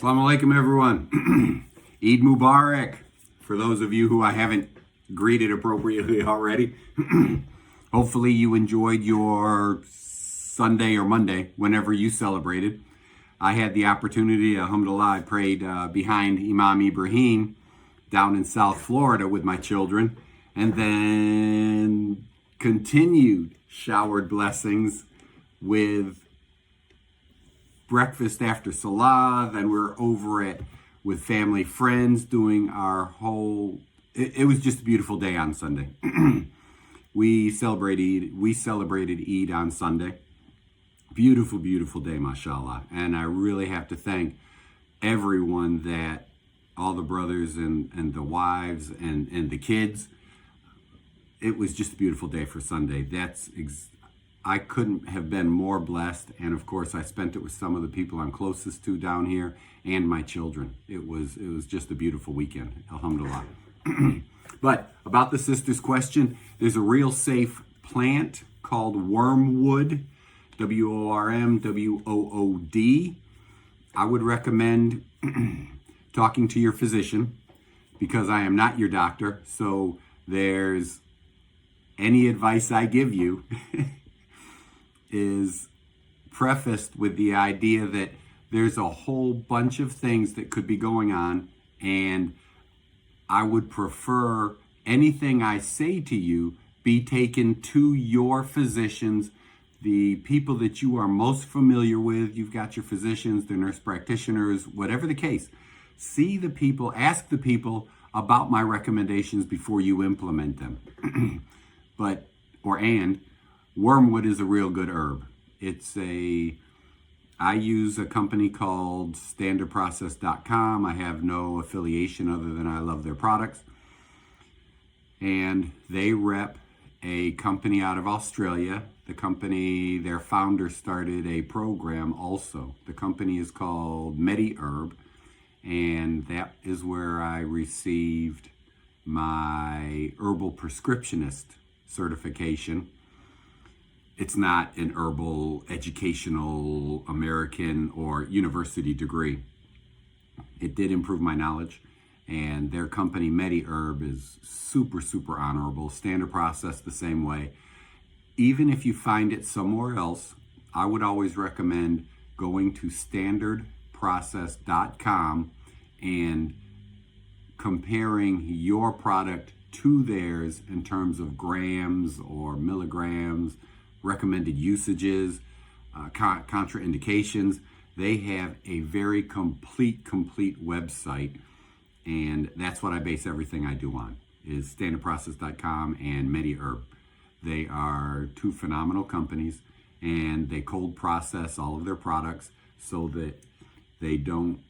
Assalamu alaikum, everyone. Eid Mubarak. For those of you who I haven't greeted appropriately already, hopefully you enjoyed your Sunday or Monday, whenever you celebrated. I had the opportunity, alhamdulillah, I prayed behind Imam Ibrahim down in South Florida with my children, and then continued showered blessings with breakfast after Salah. Then we're over at with family friends doing our whole. It was just a beautiful day on Sunday. we celebrated Eid on Sunday. Beautiful, beautiful day, mashallah. And I really have to thank everyone, that all the brothers and the wives and the kids. It was just a beautiful day for Sunday. I couldn't have been more blessed, and of course I spent it with some of the people I'm closest to down here and my children. It was just a beautiful weekend, alhamdulillah. But about the sister's question, there's a real safe plant called wormwood, wormwood. I would recommend talking to your physician, because I am not your doctor, so there's any advice I give you is prefaced with the idea that there's a whole bunch of things that could be going on, and I would prefer anything I say to you be taken to your physicians, the people that you are most familiar with. You've got your physicians, the nurse practitioners, whatever the case. See the people, ask the people about my recommendations before you implement them. Wormwood is a real good herb. I use a company called standardprocess.com. I have no affiliation other than I love their products. And they rep a company out of Australia. Their founder started a program also. The company is called McBride, and that is where I received my herbal prescriptionist certification. It's not an herbal educational American or university degree. It did improve my knowledge, and their company McBride is super, super honorable. Standard Process the same way. Even if you find it somewhere else, I would always recommend going to standardprocess.com and comparing your product to theirs in terms of grams or milligrams, recommended usages, contraindications. They have a very complete website, and that's what I base everything I do on, is standardprocess.com and McBride. They are two phenomenal companies, and they cold process all of their products so that they don't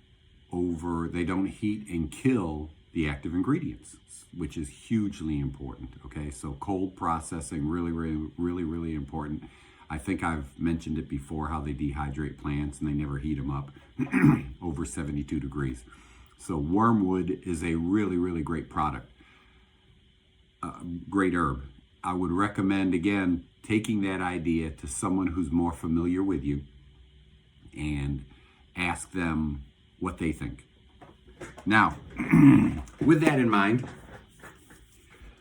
heat and kill the active ingredients, which is hugely important. Okay, so cold processing, really important. I think I've mentioned it before, how they dehydrate plants and they never heat them up over 72 degrees. So wormwood is a really great product, great herb. I would recommend, again, taking that idea to someone who's more familiar with you and ask them what they think. Now, with that in mind,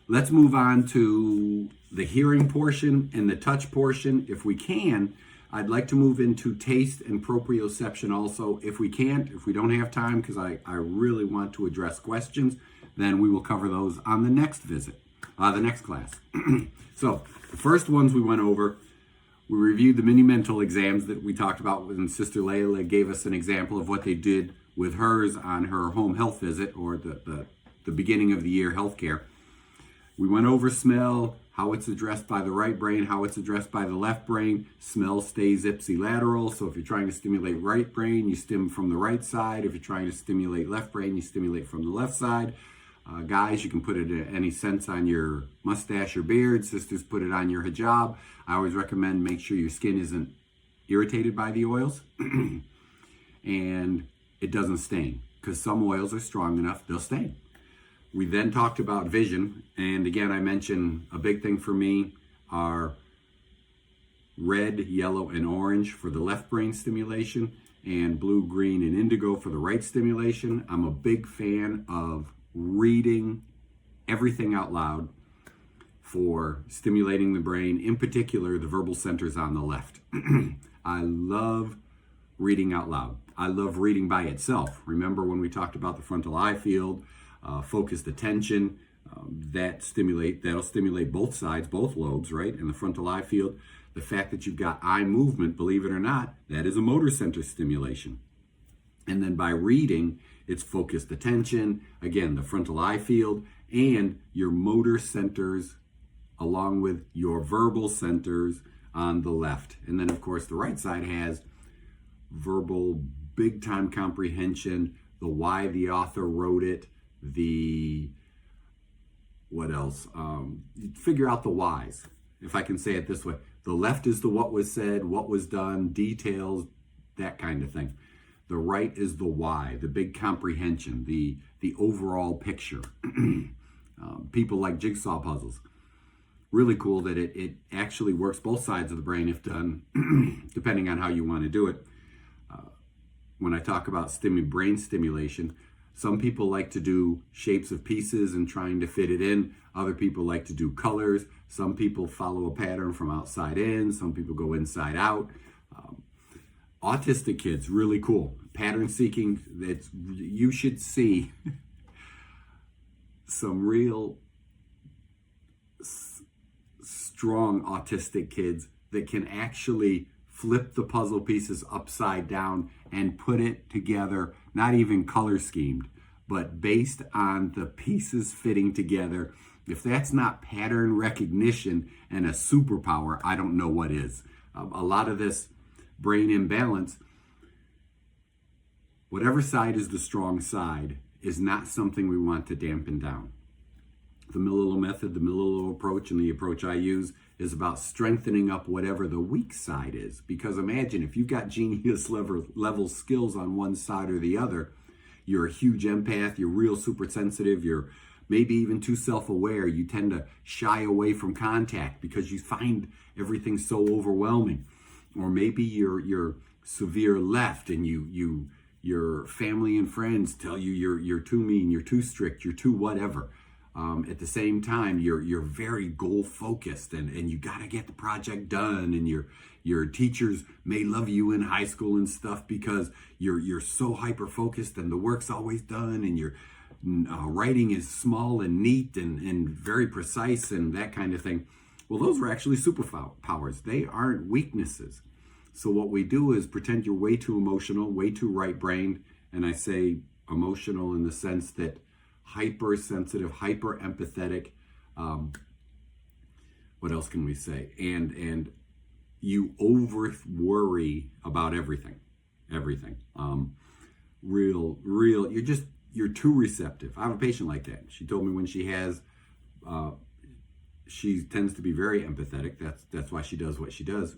let's move on to the hearing portion and the touch portion. If we can, I'd like to move into taste and proprioception also. If we don't have time, because I really want to address questions, then we will cover those on the next the next class. So the first ones we went over, we reviewed the mini mental exams that we talked about when Sister Layla gave us an example of what they did with hers on her home health visit, or the beginning of the year healthcare. We went over smell, how it's addressed by the right brain, how it's addressed by the left brain. Smell stays ipsilateral, so if you're trying to stimulate right brain, you stim from the right side. If you're trying to stimulate left brain, you stimulate from the left side. Guys, you can put it any scents on your mustache or beard. Sisters, put it on your hijab. I always recommend make sure your skin isn't irritated by the oils and it doesn't stain, because some oils are strong enough, they'll stain. We then talked about vision, and again, I mentioned a big thing for me are red, yellow, and orange for the left brain stimulation, and blue, green, and indigo for the right stimulation. I'm a big fan of reading everything out loud for stimulating the brain, in particular the verbal centers on the left. I love reading out loud. I love reading by itself. Remember when we talked about the frontal eye field, focused attention, that'll stimulate both sides, both lobes, right? In the frontal eye field, the fact that you've got eye movement, believe it or not, that is a motor center stimulation. And then by reading, it's focused attention, again, the frontal eye field, and your motor centers along with your verbal centers on the left. And then, of course, the right side has verbal big time comprehension, the why the author wrote it, what else? Figure out the whys, if I can say it this way. The left is the what was said, what was done, details, that kind of thing. The right is the why, the big comprehension, the overall picture. People like jigsaw puzzles. Really cool that it actually works both sides of the brain if done, depending on how you want to do it. When I talk about brain stimulation, some people like to do shapes of pieces and trying to fit it in. Other people like to do colors. Some people follow a pattern from outside in. Some people go inside out. Autistic kids, really cool. Pattern seeking, you should see some real strong autistic kids that can actually flip the puzzle pieces upside down and put it together, not even color schemed, but based on the pieces fitting together. If that's not pattern recognition and a superpower, I don't know what is. A lot of this brain imbalance, whatever side is the strong side, is not something we want to dampen down. The Milillo method, the Milillo approach, and the approach I use is about strengthening up whatever the weak side is. Because imagine if you've got genius level skills on one side or the other, you're a huge empath, you're real super sensitive, you're maybe even too self-aware, you tend to shy away from contact because you find everything so overwhelming. Or maybe you're severe left and your family and friends tell you you're too mean, you're too strict, you're too whatever. At the same time, you're very goal focused and you got to get the project done, and your teachers may love you in high school and stuff because you're so hyper focused and the work's always done, and your writing is small and neat and very precise and that kind of thing. Well, those are actually superpowers. They aren't weaknesses. So what we do is pretend you're way too emotional, way too right-brained, and I say emotional in the sense that hypersensitive, hyper empathetic. What else can we say? And you over worry about everything. You're too receptive. I have a patient like that. She told me when she tends to be very empathetic. That's why she does what she does.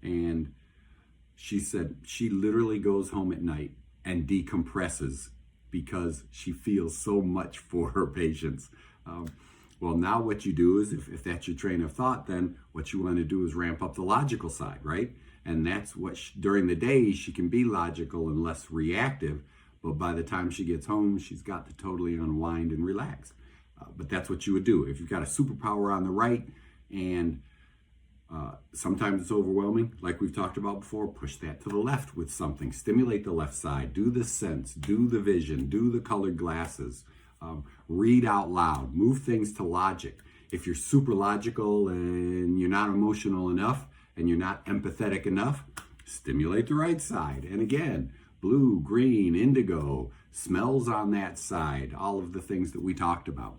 And she said she literally goes home at night and decompresses because she feels so much for her patients. Well, now what you do is, if that's your train of thought, then what you want to do is ramp up the logical side, right? And that's what during the day, she can be logical and less reactive, but by the time she gets home, she's got to totally unwind and relax. But that's what you would do. If you've got a superpower on the right and sometimes it's overwhelming, like we've talked about before, push that to the left with something. Stimulate the left side. Do the sense. Do the vision. Do the colored glasses. Read out loud. Move things to logic. If you're super logical and you're not emotional enough and you're not empathetic enough, stimulate the right side. And again, blue, green, indigo, smells on that side. All of the things that we talked about.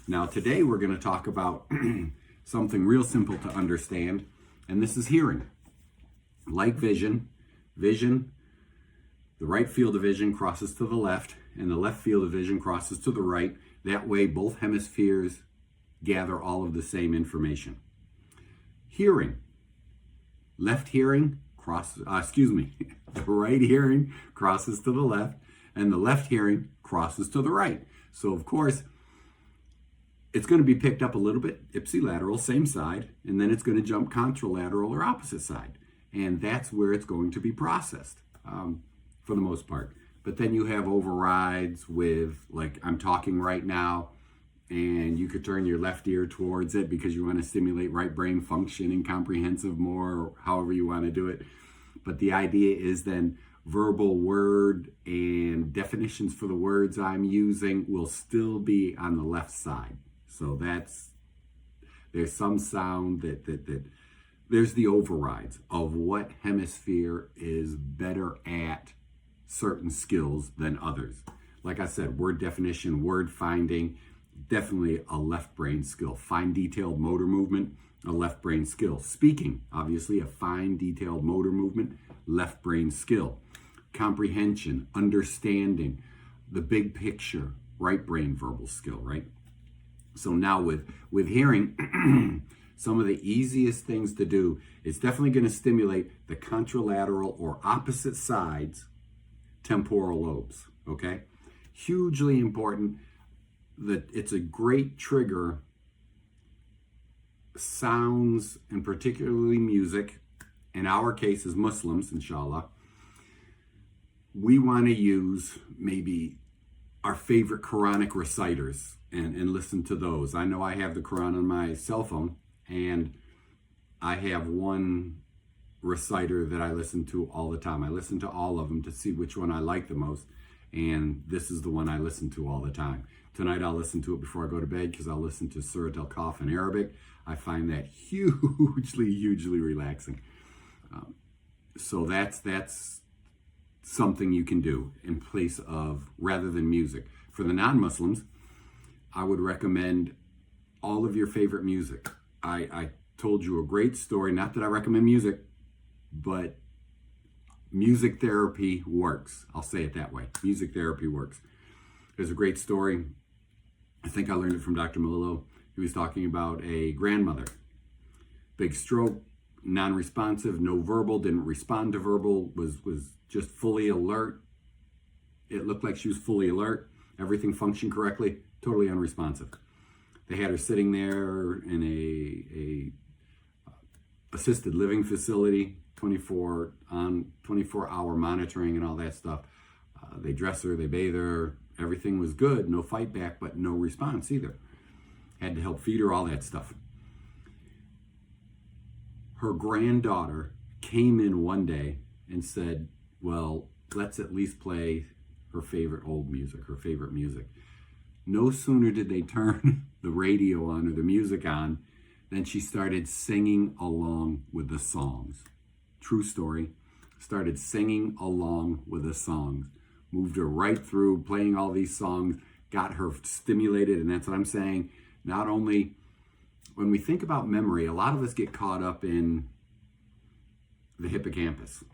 Now today we're going to talk about something real simple to understand, and this is hearing. Like vision, the right field of vision crosses to the left, and the left field of vision crosses to the right. That way, both hemispheres gather all of the same information. Hearing. Left hearing crosses, the right hearing crosses to the left, and the left hearing crosses to the right. So, of course, it's going to be picked up a little bit ipsilateral, same side, and then it's going to jump contralateral or opposite side. And that's where it's going to be processed. for the most part. But then you have overrides with, like, I'm talking right now, and you could turn your left ear towards it because you want to stimulate right brain function and comprehensive more, or however you want to do it. But the idea is then verbal word and definitions for the words I'm using will still be on the left side. So there's some sound that there's the overrides of what hemisphere is better at certain skills than others. Like I said, word definition, word finding, definitely a left brain skill. Fine detailed motor movement, a left brain skill. Speaking, obviously a fine detailed motor movement, left brain skill. Comprehension, understanding, the big picture, right brain verbal skill, right? So now with hearing, some of the easiest things to do, it's definitely going to stimulate the contralateral or opposite sides temporal lobes, okay? Hugely important. That it's a great trigger. Sounds, and particularly music, in our case as Muslims, inshallah, we want to use maybe our favorite Quranic reciters and listen to those. I know I have the Quran on my cell phone, and I have one reciter that I listen to all the time. I listen to all of them to see which one I like the most, and this is the one I listen to all the time. Tonight I'll listen to it before I go to bed because I'll listen to Surat al-Kahf in Arabic. I find that hugely relaxing. So that's something you can do in place of, rather than music. For the non-Muslims, I would recommend all of your favorite music. I told you a great story, not that I recommend music, but music therapy works. I'll say it that way. Music therapy works. There's a great story. I think I learned it from Dr. Malillo. He was talking about a grandmother. Big stroke, non-responsive, no verbal, didn't respond to verbal, was just fully alert. It looked like she was fully alert. Everything functioned correctly, totally unresponsive. They had her sitting there in a assisted living facility, 24-hour monitoring and all that stuff. They dress her, they bathe her, everything was good, no fight back, but no response either. Had to help feed her, all that stuff. Her granddaughter came in one day and said, well, let's at least play her favorite old music, her favorite music. No sooner did they turn the radio on or the music on than she started singing along with the songs. True story. Started singing along with the songs. Moved her right through playing all these songs, got her stimulated, and that's what I'm saying. Not only, when we think about memory, a lot of us get caught up in the hippocampus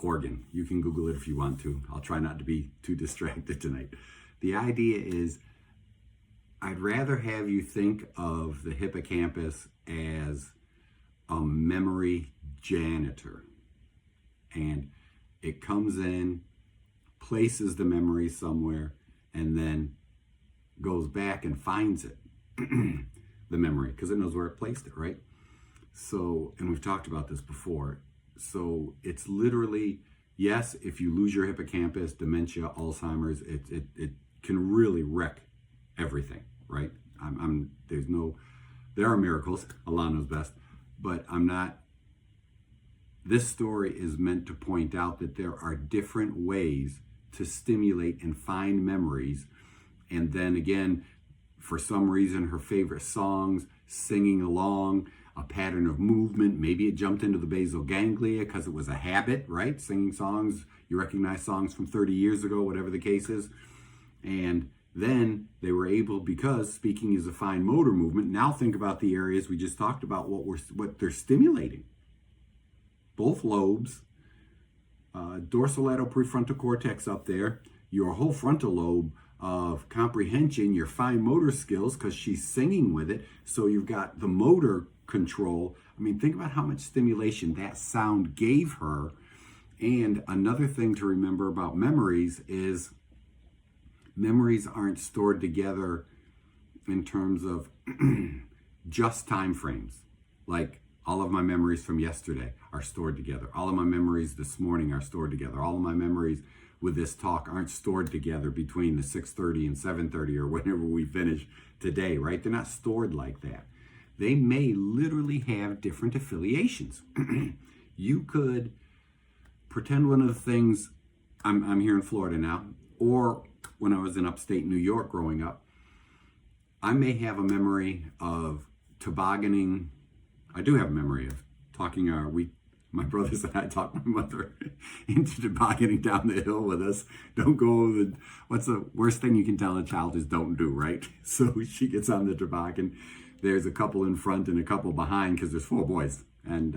organ. You can Google it if you want to. I'll try not to be too distracted tonight. The idea is, I'd rather have you think of the hippocampus as a memory janitor. And it comes in, places the memory somewhere, and then goes back and finds it, the memory, because it knows where it placed it, right? So, and we've talked about this before. So it's literally, yes, if you lose your hippocampus, dementia, Alzheimer's, it can really wreck everything, right? There are miracles, Allah knows best, but this story is meant to point out that there are different ways to stimulate and find memories. And then again, for some reason, her favorite songs, singing along, a pattern of movement, maybe it jumped into the basal ganglia because it was a habit, right? Singing songs, you recognize songs from 30 years ago, whatever the case is. And then they were able, because speaking is a fine motor movement, now think about the areas we just talked about, what they're stimulating. Both lobes, dorsolateral prefrontal cortex up there, your whole frontal lobe of comprehension, your fine motor skills, because she's singing with it. So you've got the motor control. I mean, think about how much stimulation that sound gave her. And another thing to remember about memories is memories aren't stored together in terms of just time frames, like All of my memories from yesterday are stored together. All of my memories this morning are stored together. All of my memories with this talk aren't stored together between the 6:30 and 7:30 or whenever we finish today, right? They're not stored like that. They may literally have different affiliations. You could pretend one of the things, I'm here in Florida now, or when I was in upstate New York growing up, I may have a memory of tobogganing. I do have a memory of talking, my brothers and I talked my mother into tobogganing down the hill with us. Don't go over what's the worst thing you can tell a child is don't do, right? So she gets on the toboggan. There's a couple in front and a couple behind because there's 4 boys. And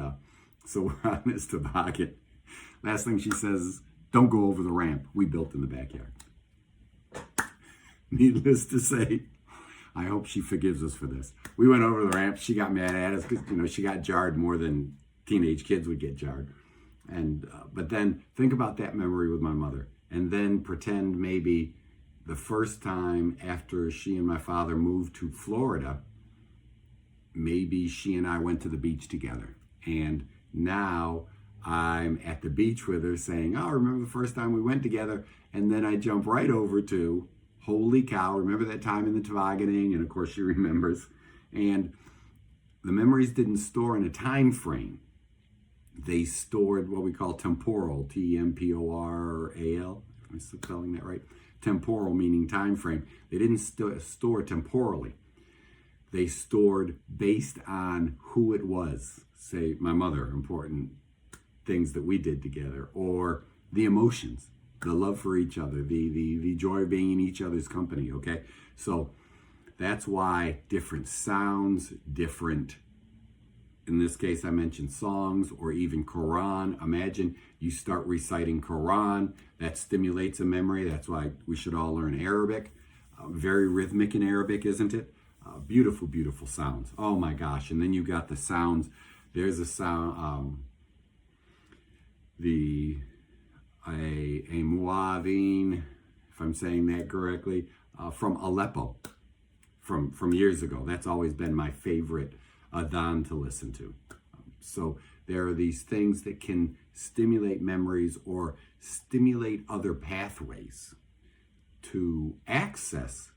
so we're on this toboggan. Last thing she says, don't go over the ramp we built in the backyard. Needless to say, I hope she forgives us for this. We went over the ramp. She got mad at us because, she got jarred more than teenage kids would get jarred. And but then think about that memory with my mother. And then pretend maybe the first time after she and my father moved to Florida, maybe she and I went to the beach together. And now I'm at the beach with her saying, oh, remember the first time we went together? And then I jump right over to, holy cow, remember that time in the tobogganing? And of course she remembers. And the memories didn't store in a time frame. They stored what we call temporal, T-M-P-O-R-A-L. Am I still spelling that right? Temporal meaning time frame. They didn't store temporally. They stored based on who it was. Say, my mother, important things that we did together, or the emotions, the love for each other, the joy of being in each other's company, okay? So that's why different sounds, different, in this case I mentioned songs or even Quran. Imagine you start reciting Quran, that stimulates a memory. That's why we should all learn Arabic. Very rhythmic in Arabic, isn't it? Beautiful, beautiful sounds. Oh my gosh. And then you got the sounds. There's a sound, a muadhin, if I'm saying that correctly, from Aleppo from years ago. That's always been my favorite adhan to listen to. So there are these things that can stimulate memories or stimulate other pathways to access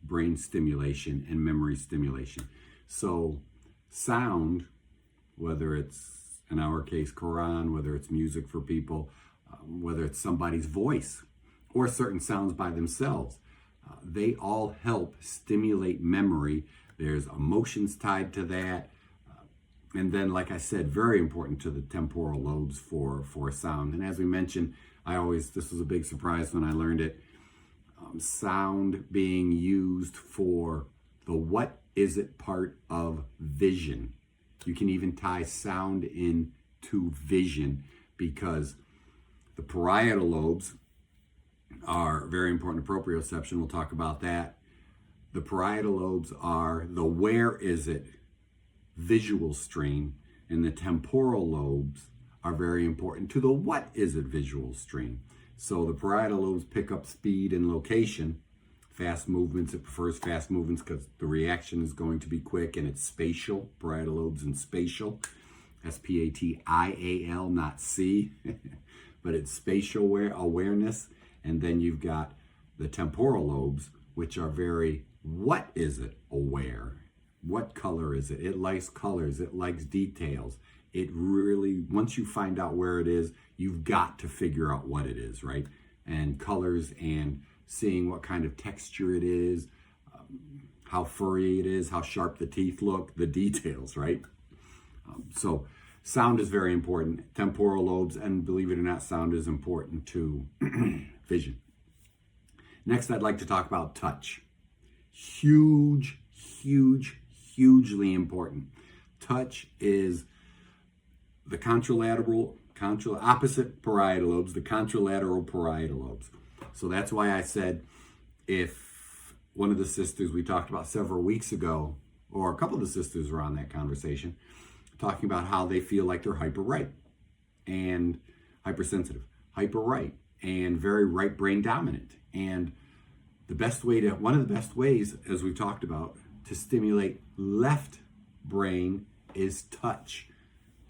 brain stimulation and memory stimulation. So sound, whether it's, in our case, Quran, whether it's music for people, whether it's somebody's voice or certain sounds by themselves, they all help stimulate memory. There's emotions tied to that. And then, like I said, very important to the temporal lobes for sound. And as we mentioned, this was a big surprise when I learned it, sound being used for the what is it part of vision. You can even tie sound into vision because the parietal lobes are very important to proprioception. We'll talk about that. The parietal lobes are the where is it visual stream, and the temporal lobes are very important to the what is it visual stream. So the parietal lobes pick up speed and location, fast movements. It prefers fast movements because the reaction is going to be quick, and it's spatial. Parietal lobes and spatial, S-P-A-T-I-A-L, not C, but it's spatial awareness. And then you've got the temporal lobes, which are very what is it aware. What color is it? It likes colors. It likes details. It really, once you find out where it is, you've got to figure out what it is, right? And colors and seeing what kind of texture it is, how furry it is, how sharp the teeth look, the details, right? So sound is very important. Temporal lobes, and believe it or not, sound is important to vision. Next, I'd like to talk about touch. Huge, huge, hugely important. Touch is the opposite parietal lobes, the contralateral parietal lobes. So that's why I said if one of the sisters we talked about several weeks ago, or a couple of the sisters were on that conversation, talking about how they feel like they're hyper right and hypersensitive, hyper right and very right brain dominant. And one of the best ways, as we've talked about, to stimulate left brain is touch.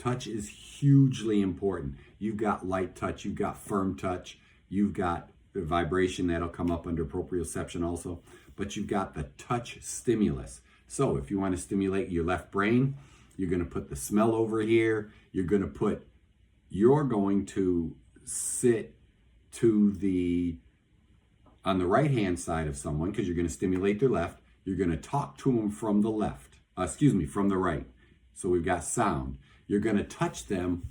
Touch is hugely important. You've got light touch, you've got firm touch, you've got the vibration that'll come up under proprioception also, but you've got the touch stimulus. So if you want to stimulate your left brain, you're going to put the smell over here. You're going to sit on the right hand side of someone, because you're going to stimulate their left. You're going to talk to them from the from the right. So we've got sound. You're going to touch them,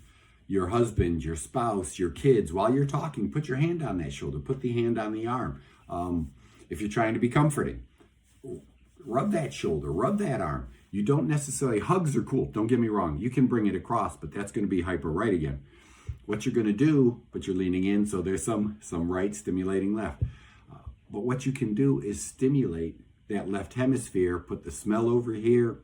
your husband, your spouse, your kids. While you're talking, put your hand on that shoulder, put the hand on the arm. If you're trying to be comforting, rub that shoulder, rub that arm. You don't necessarily, hugs are cool, don't get me wrong. You can bring it across, but that's going to be hyper right again. What you're going to do, but you're leaning in, so there's some right stimulating left. But what you can do is stimulate that left hemisphere, put the smell over here,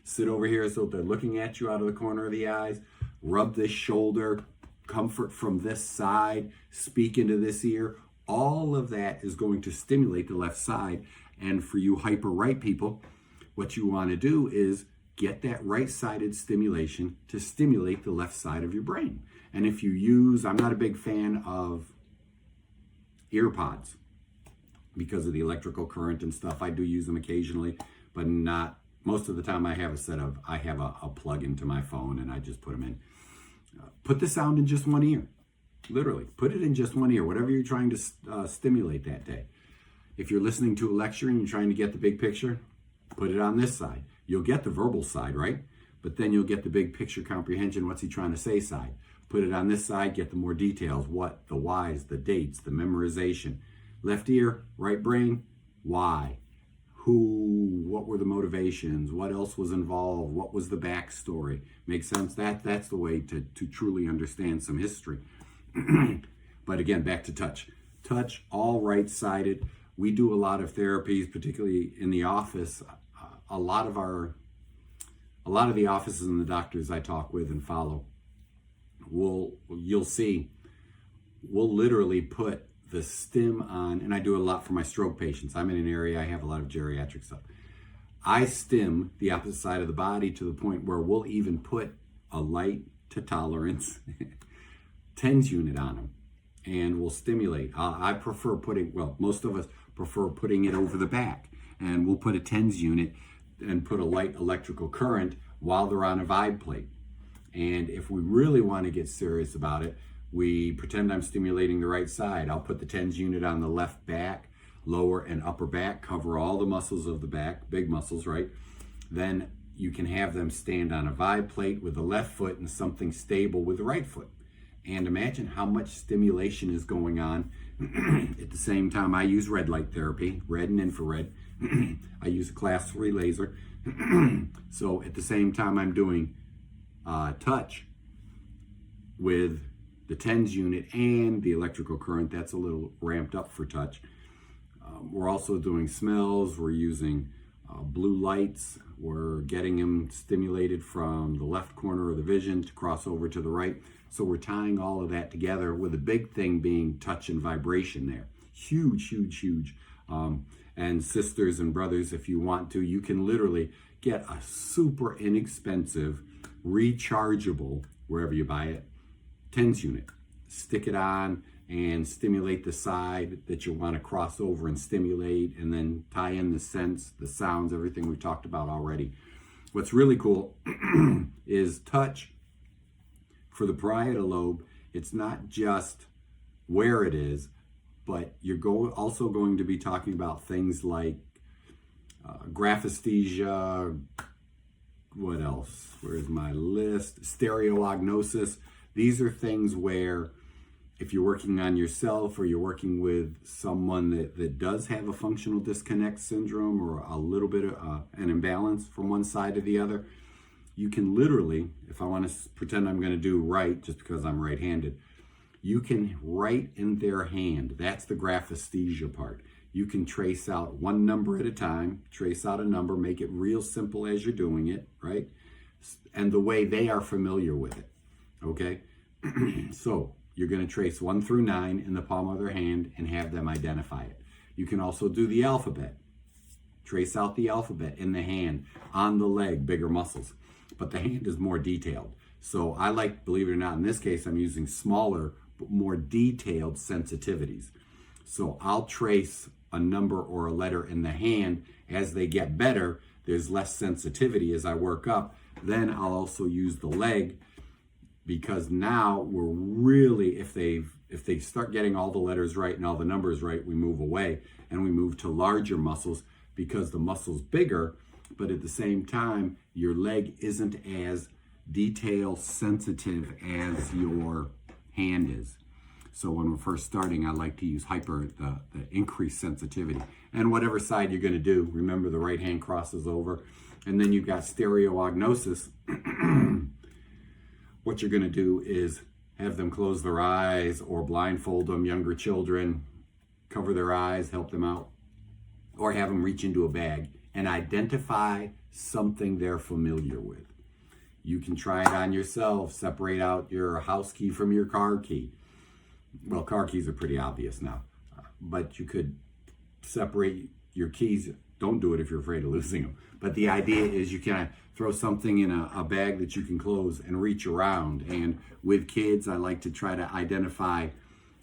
sit over here so they're looking at you out of the corner of the eyes, rub this shoulder, comfort from this side, speak into this ear. All of that is going to stimulate the left side. And for you hyper right people, what you want to do is get that right-sided stimulation to stimulate the left side of your brain. And if you use, I'm not a big fan of ear pods because of the electrical current and stuff. I do use them occasionally, but not most of the time. I have a plug into my phone and I just put them in. Put the sound in just one ear. Literally, put it in just one ear, whatever you're trying to stimulate that day. If you're listening to a lecture and you're trying to get the big picture, put it on this side. You'll get the verbal side, right? But then you'll get the big picture comprehension, what's he trying to say side. Put it on this side, get the more details, what, the whys, the dates, the memorization. Left ear, right brain, why, who, what were the motivations, what else was involved, what was the backstory. Makes sense? That's the way to truly understand some history. But again, back to touch. Touch, all right-sided. We do a lot of therapies, particularly in the office. A lot of the offices and the doctors I talk with and follow, you'll see, we'll literally put the stim on, and I do a lot for my stroke patients. I'm in an area, I have a lot of geriatric stuff. I stim the opposite side of the body to the point where we'll even put a light to tolerance TENS unit on them, and we'll stimulate. I prefer most of us prefer putting it over the back, and we'll put a TENS unit and put a light electrical current while they're on a vibe plate. And if we really want to get serious about it, we pretend I'm stimulating the right side. I'll put the TENS unit on the left back, lower and upper back, cover all the muscles of the back, big muscles, right? Then you can have them stand on a vibe plate with the left foot and something stable with the right foot. And imagine how much stimulation is going on. At the same time, I use red light therapy, red and infrared. I use a class 3 laser. So at the same time, I'm doing touch with the TENS unit and the electrical current. That's a little ramped up for touch. We're also doing smells. We're using blue lights. We're getting them stimulated from the left corner of the vision to cross over to the right. So we're tying all of that together, with the big thing being touch and vibration there. Huge, huge, huge. And sisters and brothers, if you want to, you can literally get a super inexpensive, rechargeable, wherever you buy it, TENS unit. Stick it on and stimulate the side that you want to cross over and stimulate, and then tie in the sense, the sounds, everything we've talked about already. What's really cool is touch for the parietal lobe. It's not just where it is, but you're also going to be talking about things like graphesthesia, what else? Where's my list? Stereognosis. These are things where if you're working on yourself, or you're working with someone that does have a functional disconnect syndrome, or a little bit of an imbalance from one side to the other, you can literally, if I want to pretend I'm going to do right just because I'm right-handed, you can write in their hand. That's the graphesthesia part. You can trace out one number at a time, trace out a number, make it real simple as you're doing it, right? And the way they are familiar with it, okay? So you're going to trace 1 through 9 in the palm of their hand and have them identify it. You can also do the alphabet. Trace out the alphabet in the hand, on the leg, bigger muscles. But the hand is more detailed. So I like, believe it or not, in this case, I'm using smaller, but more detailed sensitivities. So I'll trace a number or a letter in the hand. As they get better, there's less sensitivity as I work up. Then I'll also use the leg, because now we're really, if they start getting all the letters right and all the numbers right, we move away and we move to larger muscles, because the muscle's bigger, but at the same time, your leg isn't as detail sensitive as your hand is. So when we're first starting, I like to use the increased sensitivity. And whatever side you're going to do, remember the right hand crosses over. And then you've got stereoagnosis. What you're going to do is have them close their eyes or blindfold them, younger children, cover their eyes, help them out, or have them reach into a bag and identify something they're familiar with. You can try it on yourself, separate out your house key from your car key. Well, car keys are pretty obvious now, but you could separate your keys. Don't do it if you're afraid of losing them. But the idea is you kind of throw something in a bag that you can close and reach around. And with kids, I like to try to identify,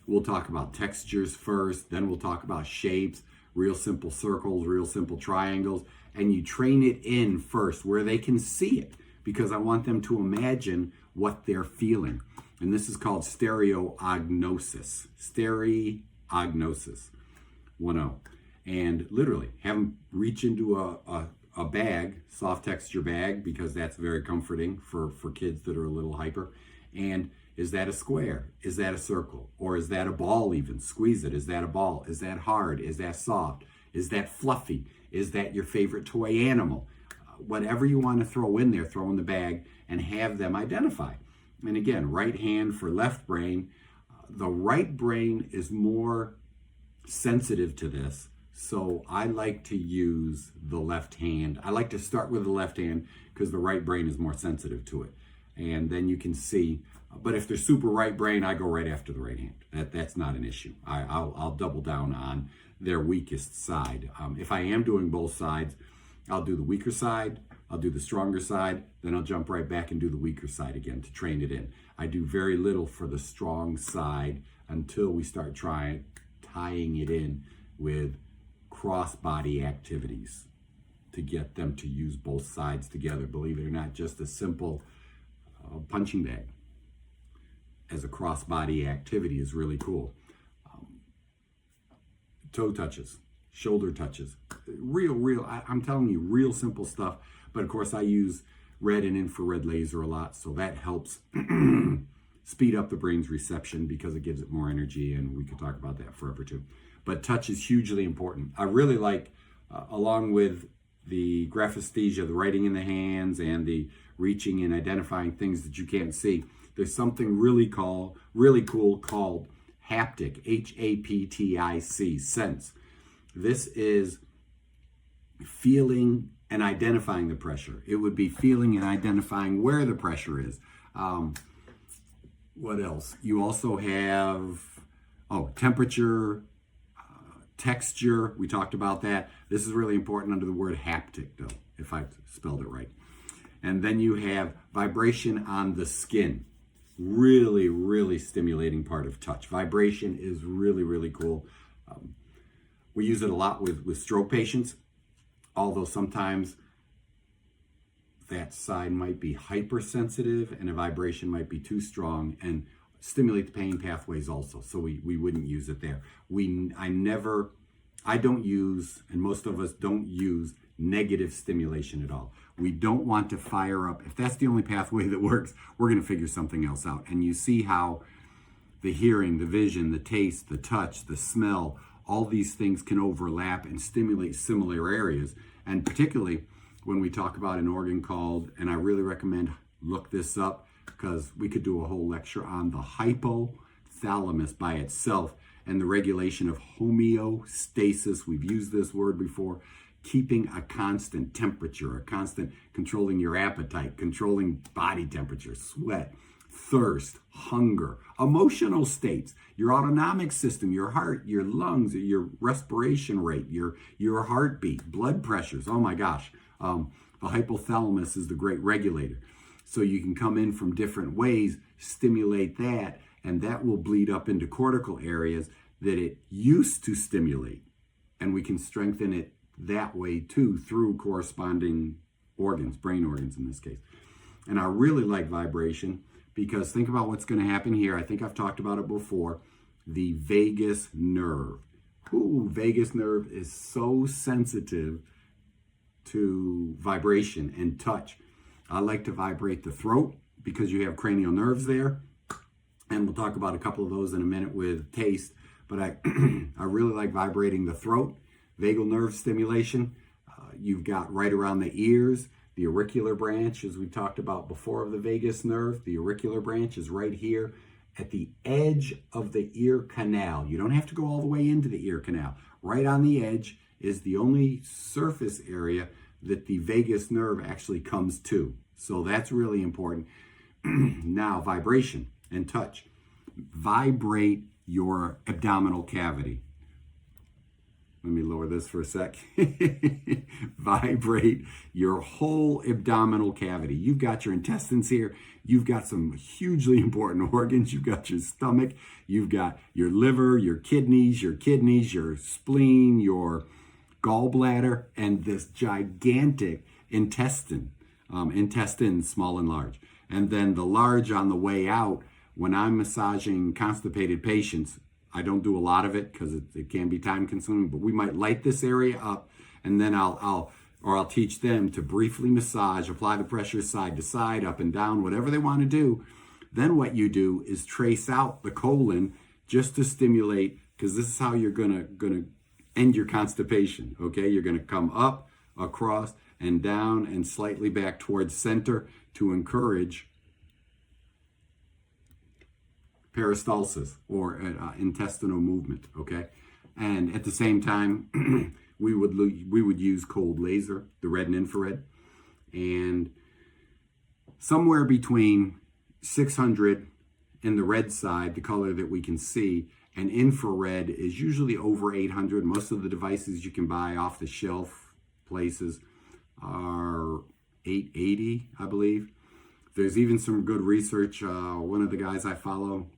we'll talk about textures first, then we'll talk about shapes, real simple circles, real simple triangles, and you train it in first where they can see it, because I want them to imagine what they're feeling. And this is called stereoagnosis. Stereoagnosis. 1-0. And literally, have them reach into a bag, soft texture bag, because that's very comforting for kids that are a little hyper. And is that a square? Is that a circle? Or is that a ball even? Squeeze it. Is that a ball? Is that hard? Is that soft? Is that fluffy? Is that your favorite toy animal? Whatever you want to throw in there, throw in the bag and have them identify. And again, right hand for left brain. The right brain is more sensitive to this. So I like to use the left hand. I like to start with the left hand because the right brain is more sensitive to it. And then you can see, but if they're super right brain, I go right after the right hand. That's not an issue. I'll double down on their weakest side. If I am doing both sides, I'll do the weaker side, I'll do the stronger side, then I'll jump right back and do the weaker side again to train it in. I do very little for the strong side until we start tying it in with cross-body activities to get them to use both sides together. Believe it or not, just a simple punching bag as a cross-body activity is really cool. Toe touches, shoulder touches, I'm telling you, real simple stuff. But of course I use red and infrared laser a lot, so that helps speed up the brain's reception because it gives it more energy, and we could talk about that forever too. But touch is hugely important. I really like, along with the graphisthesia, the writing in the hands and the reaching and identifying things that you can't see, there's something really cool called haptic, H-A-P-T-I-C, sense. This is feeling and identifying the pressure. It would be feeling and identifying where the pressure is. What else? You also have, temperature, texture. We talked about that. This is really important under the word haptic, though, if I spelled it right. And then you have vibration on the skin. Really, really stimulating part of touch. Vibration is really, really cool. We use it a lot with stroke patients, although sometimes that side might be hypersensitive and a vibration might be too strong and stimulate the pain pathways also. So we wouldn't use it there. I don't use, and most of us don't use, negative stimulation at all. We don't want to fire up. If that's the only pathway that works, we're going to figure something else out. And you see how the hearing, the vision, the taste, the touch, the smell, all these things can overlap and stimulate similar areas. And particularly when we talk about an organ called, and I really recommend look this up because we could do a whole lecture on the hypothalamus by itself and the regulation of homeostasis. We've used this word before. Keeping a constant temperature, a constant controlling your appetite, controlling body temperature, sweat, thirst, hunger, emotional states, your autonomic system, your heart, your lungs, your respiration rate, your heartbeat, blood pressures. Oh my gosh. The hypothalamus is the great regulator. So you can come in from different ways, stimulate that, and that will bleed up into cortical areas that it used to stimulate. And we can strengthen it that way too, through corresponding organs, brain organs in this case. And I really like vibration because think about what's going to happen here. I think I've talked about it before. The vagus nerve. Ooh, vagus nerve is so sensitive to vibration and touch. I like to vibrate the throat because you have cranial nerves there. And we'll talk about a couple of those in a minute with taste. But I really like vibrating the throat, vagal nerve stimulation. You've got right around the ears, the auricular branch, as we talked about before, of the vagus nerve. The auricular branch is right here at the edge of the ear canal. You don't have to go all the way into the ear canal. Right on the edge is the only surface area that the vagus nerve actually comes to. So that's really important. Now, vibration and touch. Vibrate your abdominal cavity. Let me lower this for a sec. Vibrate your whole abdominal cavity. You've got your intestines here. You've got some hugely important organs. You've got your stomach. You've got your liver, your kidneys, your spleen, your gallbladder, and this gigantic intestine. Intestines, small and large. And then the large on the way out, when I'm massaging constipated patients, I don't do a lot of it because it can be time consuming, but we might light this area up, and then I'll teach them to briefly massage, apply the pressure side to side, up and down, whatever they want to do. Then what you do is trace out the colon just to stimulate, because this is how you're gonna end your constipation. Okay, you're gonna come up, across, and down, and slightly back towards center to encourage peristalsis, or intestinal movement, okay? And at the same time, we would use cold laser, the red and infrared, and somewhere between 600 in the red side, the color that we can see, and infrared is usually over 800. Most of the devices you can buy off the shelf places are 880, I believe. There's even some good research. One of the guys I follow,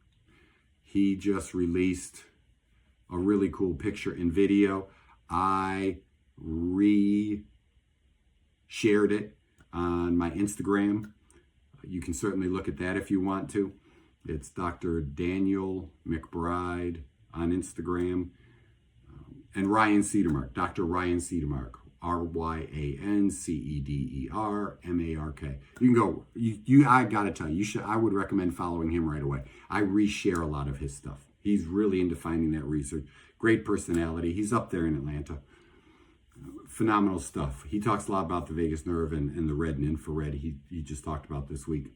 he just released a really cool picture and video. I shared it on my Instagram. You can certainly look at that if you want to. It's Dr. Daniel McBride on Instagram. And Ryan Cedermark, Dr. Ryan Cedermark, RyanCedermark. You can go, I gotta tell you, I would recommend following him right away. I reshare a lot of his stuff. He's really into finding that research. Great personality. He's up there in Atlanta. Phenomenal stuff. He talks a lot about the vagus nerve and the red and infrared he just talked about this week.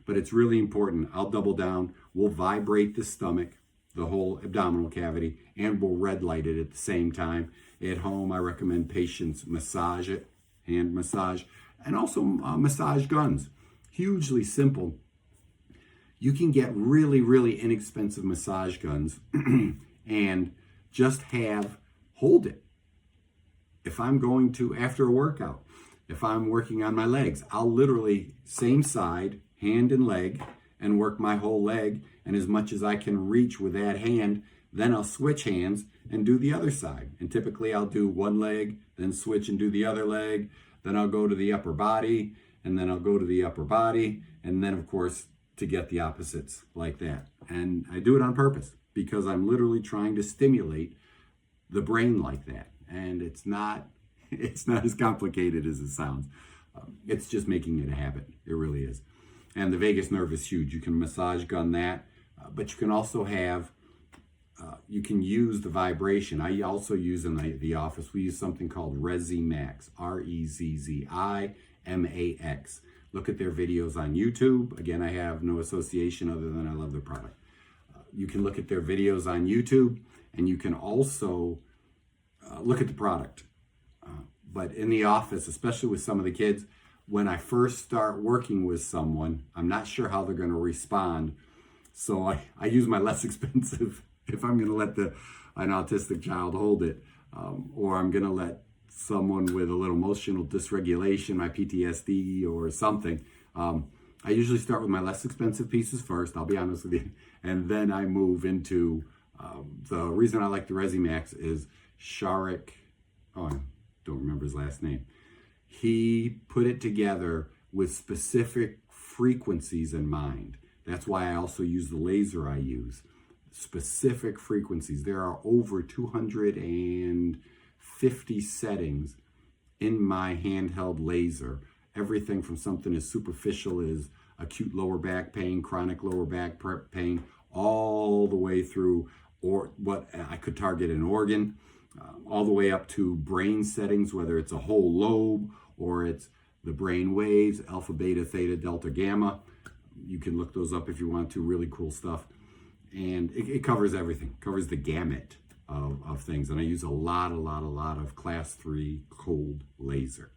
But it's really important. I'll double down. We'll vibrate the stomach, the whole abdominal cavity, and we'll red light it at the same time. At home, I recommend patients massage it, hand massage, and also massage guns. Hugely simple. You can get really, really inexpensive massage guns and just hold it. If I'm going to, after a workout, if I'm working on my legs, I'll literally, same side, hand and leg, and work my whole leg, and as much as I can reach with that hand, then I'll switch hands and do the other side. And typically I'll do one leg, then switch and do the other leg, then I'll go to the upper body, and then I'll go to the upper body, and then of course to get the opposites like that. And I do it on purpose because I'm literally trying to stimulate the brain like that. And it's not as complicated as it sounds. It's just making it a habit. It really is. And the vagus nerve is huge. You can massage gun that, but you can also have, you can use the vibration. I also use in the office, we use something called RezziMax, RezziMax. Look at their videos on YouTube. Again, I have no association other than I love their product. You can look at their videos on YouTube, and you can also look at the product. But in the office, especially with some of the kids, when I first start working with someone, I'm not sure how they're going to respond. So I use my less expensive, if I'm going to let an autistic child hold it, or I'm going to let someone with a little emotional dysregulation, my PTSD or something, I usually start with my less expensive pieces first, I'll be honest with you, and then I move into, the reason I like the Resimax is Sharik, oh, I don't remember his last name. He put it together with specific frequencies in mind. That's why I also use the laser I use. Specific frequencies. There are over 250 settings in my handheld laser. Everything from something as superficial as acute lower back pain, chronic lower back pain, all the way through, or what I could target an organ, all the way up to brain settings, whether it's a whole lobe or it's the brain waves, alpha, beta, theta, delta, gamma. You can look those up if you want to, really cool stuff. And it covers everything, covers the gamut of things. And I use a lot of class 3 cold laser.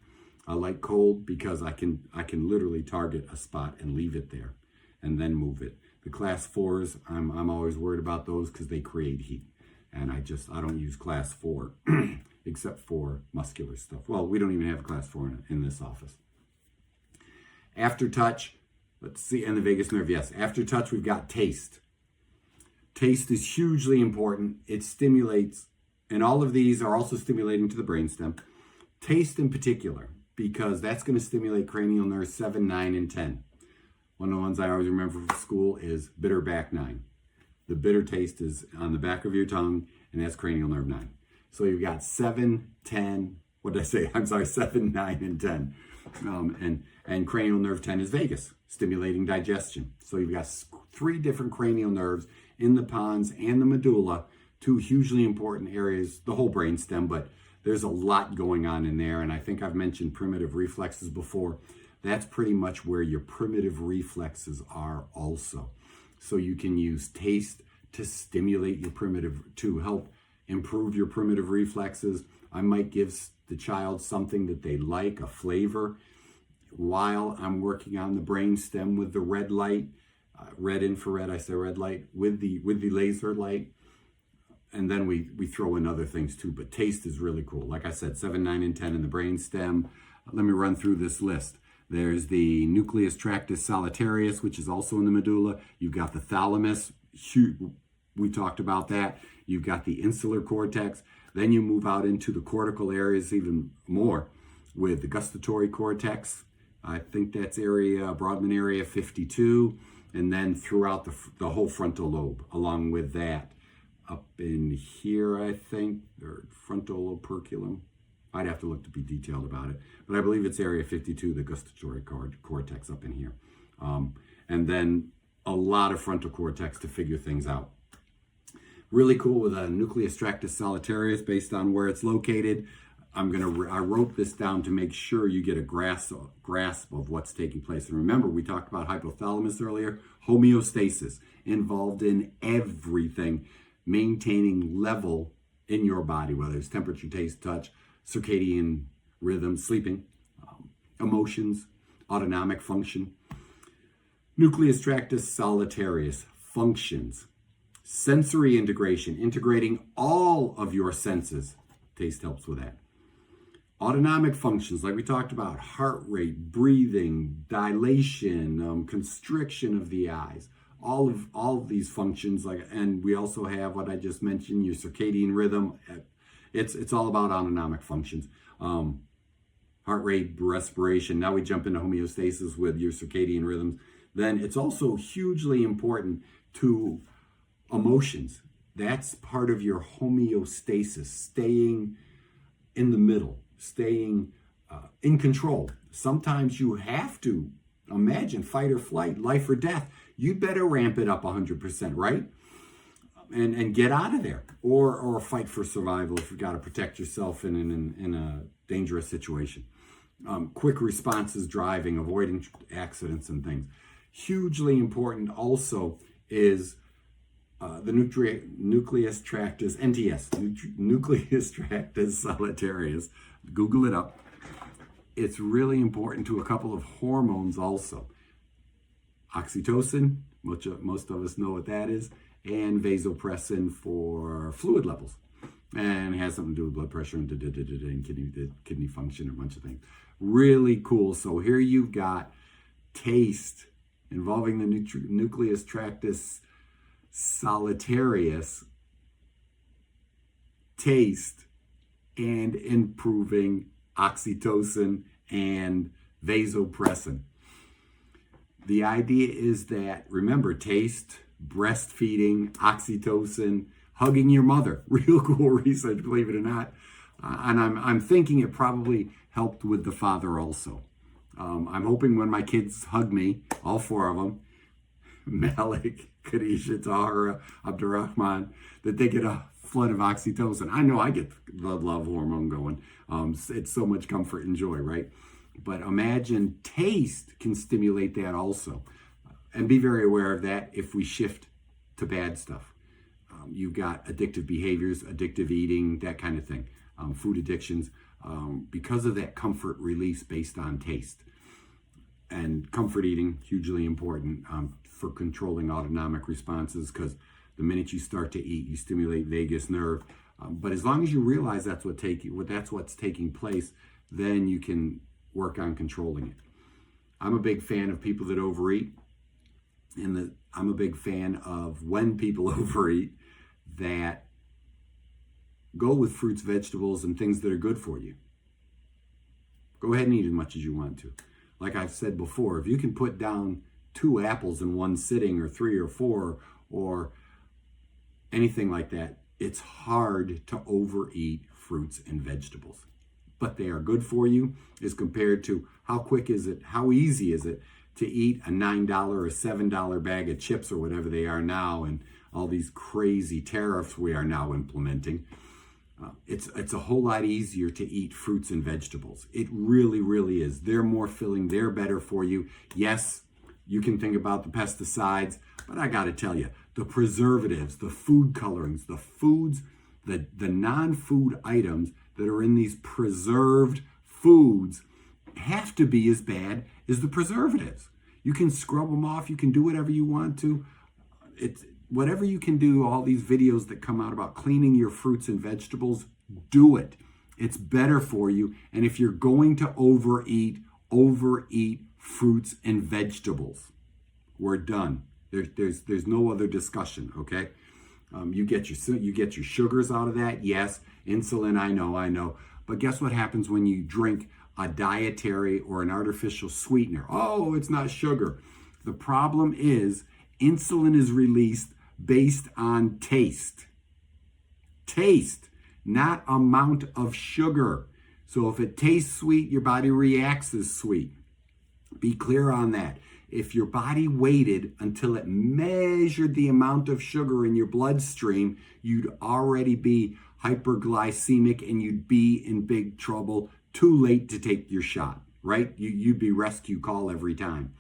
I like cold because I can literally target a spot and leave it there and then move it. The class 4s, I'm always worried about those because they create heat. And I don't use class 4 except for muscular stuff. Well, we don't even have a class 4 in this office. After touch, let's see, and the vagus nerve, yes. After touch, we've got taste. Taste is hugely important. It stimulates, and all of these are also stimulating to the brainstem. Taste in particular, because that's going to stimulate cranial nerves 7, 9, and 10. One of the ones I always remember from school is bitter back 9. The bitter taste is on the back of your tongue, and that's cranial nerve 9. So you've got 7, 10, what did I say? I'm sorry, 7, 9, and 10. And cranial nerve 10 is vagus, stimulating digestion. So you've got 3 different cranial nerves in the pons and the medulla, 2 hugely important areas, the whole brainstem, but there's a lot going on in there. And I think I've mentioned primitive reflexes before. That's pretty much where your primitive reflexes are also. So you can use taste to stimulate your to help improve your primitive reflexes. I might give the child something that they like, a flavor, while I'm working on the brainstem with the red light, red infrared, I say red light, with the laser light. And then we throw in other things too, but taste is really cool. Like I said, 7, 9, and 10 in the brainstem. Let me run through this list. There's the nucleus tractus solitarius, which is also in the medulla. You've got the thalamus. We talked about that. You've got the insular cortex. Then you move out into the cortical areas even more with the gustatory cortex. I think that's Brodmann area 52. And then throughout the whole frontal lobe, along with that. Up in here, I think, or frontal operculum. I'd have to look to be detailed about it. But I believe it's area 52, the gustatory cortex up in here. And then a lot of frontal cortex to figure things out. Really cool with a nucleus tractus solitarius based on where it's located. I wrote this down to make sure you get a grasp of what's taking place. And remember, we talked about hypothalamus earlier. Homeostasis, involved in everything, maintaining level in your body, whether it's temperature, taste, touch, circadian rhythm, sleeping, emotions, autonomic function. Nucleus tractus solitarius functions. Sensory integration, integrating all of your senses. Taste helps with that. Autonomic functions, like we talked about, heart rate, breathing, dilation, constriction of the eyes, all of these functions. And we also have what I just mentioned, your circadian rhythm. It's all about autonomic functions. Heart rate, respiration. Now we jump into homeostasis with your circadian rhythms. Then it's also hugely important to emotions. That's part of your homeostasis, staying in the middle, staying in control. Sometimes you have to imagine fight or flight, life or death. You better ramp it up 100%, right? And get out of there, or fight for survival if you've got to protect yourself in a dangerous situation. Quick responses, driving, avoiding accidents and things. Hugely important also is the nucleus tractus, NTS, nucleus tractus solitarius. Google it up. It's really important to a couple of hormones also. Oxytocin, most of us know what that is, and vasopressin for fluid levels. And it has something to do with blood pressure and kidney function, a bunch of things. Really cool. So here you've got taste, involving the nucleus tractus solitarius, taste, and improving oxytocin and vasopressin. The idea is that, remember, taste, breastfeeding, oxytocin, hugging your mother. Real cool research, believe it or not. And I'm thinking it probably helped with the father also. I'm hoping when my kids hug me, all four of them, Malik, Khadijah, Tahara, Abdurrahman, that they get a flood of oxytocin. I know I get the love hormone going. It's so much comfort and joy, right? But imagine taste can stimulate that also. And be very aware of that if we shift to bad stuff. You've got addictive behaviors, addictive eating, that kind of thing. Food addictions, because of that comfort release based on taste. And comfort eating, hugely important for controlling autonomic responses, because the minute you start to eat, you stimulate vagus nerve. But as long as you realize that's what's taking place, then you can work on controlling it. I'm a big fan of people that overeat, and I'm a big fan of when people overeat, that go with fruits, vegetables, and things that are good for you. Go ahead and eat as much as you want to. Like I've said before, if you can put down 2 apples in one sitting, or 3 or 4, or anything like that, it's hard to overeat fruits and vegetables. But they are good for you as compared to how easy is it to eat a $9 or $7 bag of chips or whatever they are now, and all these crazy tariffs we are now implementing. It's a whole lot easier to eat fruits and vegetables. It really, really is. They're more filling. They're better for you. Yes, you can think about the pesticides, but I got to tell you, the preservatives, the food colorings, the foods, the non-food items that are in these preserved foods have to be as bad as the preservatives. You can scrub them off. You can do whatever you want to. It's whatever you can do. All these videos that come out about cleaning your fruits and vegetables, do it. It's better for you. And if you're going to overeat fruits and vegetables. We're done. There's no other discussion. Okay. You get your sugars out of that. Yes, insulin. I know. But guess what happens when you drink a dietary or an artificial sweetener? Oh, it's not sugar. The problem is insulin is released based on taste. Taste, not amount of sugar. So if it tastes sweet, your body reacts as sweet. Be clear on that. If your body waited until it measured the amount of sugar in your bloodstream, you'd already be hyperglycemic and you'd be in big trouble. Too late to take your shot, right? You'd be rescue call every time.